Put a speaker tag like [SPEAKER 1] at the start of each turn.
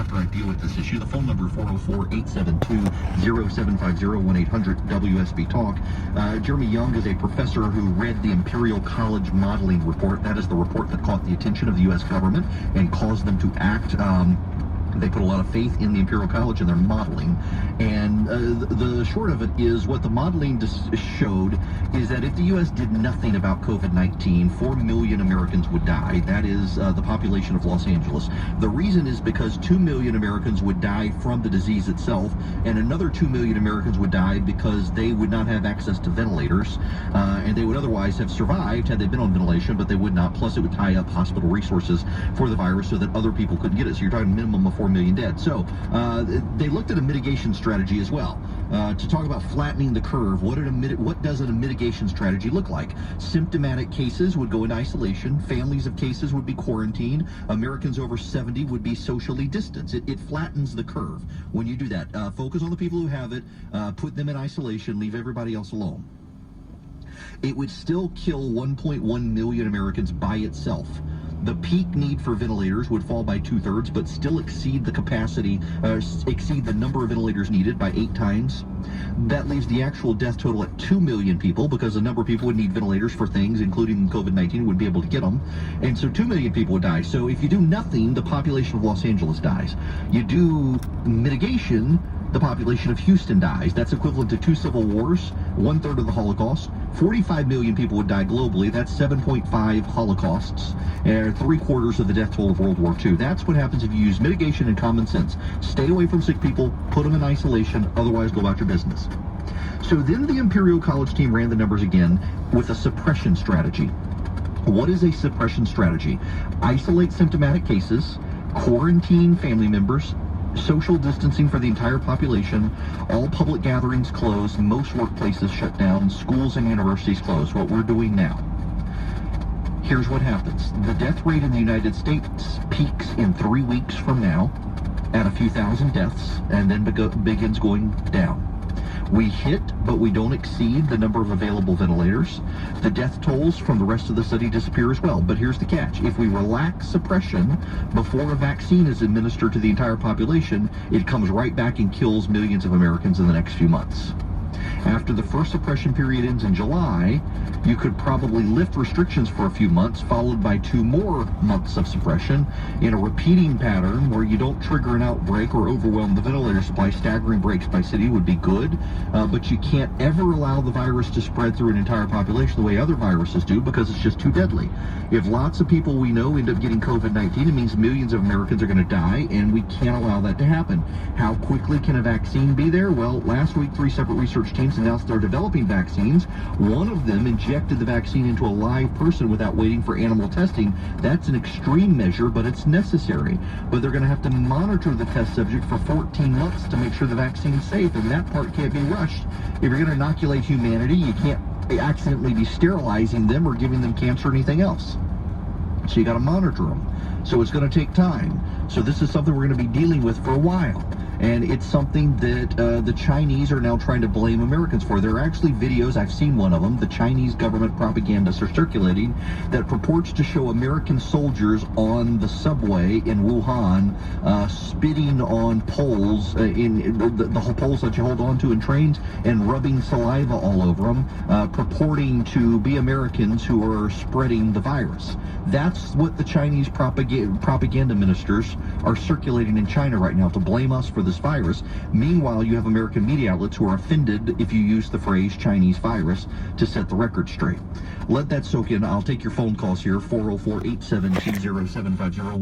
[SPEAKER 1] after I deal with this issue. The phone number 404-872-0750, 1-800 WSB Talk. Jeremy Young is a professor who read the Imperial College Modeling Report. That is the report that caught the attention of the U.S. government and caused them to act. They put a lot of faith in the Imperial College and their modeling. And the short of it is what the modeling showed is that if the U.S. did nothing about COVID-19, 4 million Americans would die. That is the population of Los Angeles. The reason is because 2 million Americans would die from the disease itself, and another 2 million Americans would die because they would not have access to ventilators, and they would otherwise have survived had they been on ventilation, but they would not. Plus, it would tie up hospital resources for the virus so that other people couldn't get it. So you're talking minimum of 4 million dead. So they looked at a mitigation strategy as well to talk about flattening the curve. What does a mitigation strategy look like? Symptomatic cases would go into isolation. Families of cases would be quarantined. Americans over 70 would be socially distanced. It flattens the curve when you do that. Focus on the people who have it, put them in isolation, leave everybody else alone. It would still kill 1.1 million Americans by itself. The peak need for ventilators would fall by 2/3, but still exceed the capacity, exceed the number of ventilators needed by 8 times. That leaves the actual death total at 2 million people, because a number of people would need ventilators for things, including COVID-19, would be able to get them. And so 2 million people would die. So if you do nothing, the population of Los Angeles dies. You do mitigation, the population of Houston dies. That's equivalent to 2 civil wars, 1/3 of the Holocaust. 45 million people would die globally. That's 7.5 Holocausts, and 3/4 of the death toll of World War II. That's what happens if you use mitigation and common sense. Stay away from sick people, put them in isolation, otherwise go about your business. So then the Imperial College team ran the numbers again with a suppression strategy. What is a suppression strategy? Isolate symptomatic cases, quarantine family members, social distancing for the entire population, all public gatherings closed, most workplaces shut down, schools and universities closed, what we're doing now. Here's what happens. The death rate in the United States peaks in 3 weeks from now at a few thousand deaths, and then begins going down. We hit, but we don't exceed the number of available ventilators. The death tolls from the rest of the study disappear as well. But here's the catch. If we relax suppression before a vaccine is administered to the entire population, it comes right back and kills millions of Americans in the next few months. After the first suppression period ends in July, you could probably lift restrictions for a few months, followed by 2 more months of suppression in a repeating pattern where you don't trigger an outbreak or overwhelm the ventilator supply. Staggering breaks by city would be good, but you can't ever allow the virus to spread through an entire population the way other viruses do, because it's just too deadly. If lots of people we know end up getting COVID-19, it means millions of Americans are going to die, and we can't allow that to happen. How quickly can a vaccine be there? Well, last week 3 separate research teams announced they're developing vaccines. One of them injected the vaccine into a live person without waiting for animal testing. That's an extreme measure, but it's necessary. But they're going to have to monitor the test subject for 14 months to make sure the vaccine's safe, and that part can't be rushed. If you're going to inoculate humanity, you can't accidentally be sterilizing them or giving them cancer or anything else. So you got to monitor them. So it's going to take time. So this is something we're going to be dealing with for a while. And it's something that the Chinese are now trying to blame Americans for. There are actually videos, I've seen one of them, the Chinese government propagandists are circulating, that purports to show American soldiers on the subway in Wuhan spitting on poles, in the whole poles that you hold on to in trains, and rubbing saliva all over them, purporting to be Americans who are spreading the virus. That's what the Chinese propaganda ministers are circulating in China right now, to blame us for this virus. Meanwhile, you have American media outlets who are offended if you use the phrase Chinese virus to set the record straight. Let that soak in. I'll take your phone calls here, 404-872-0750.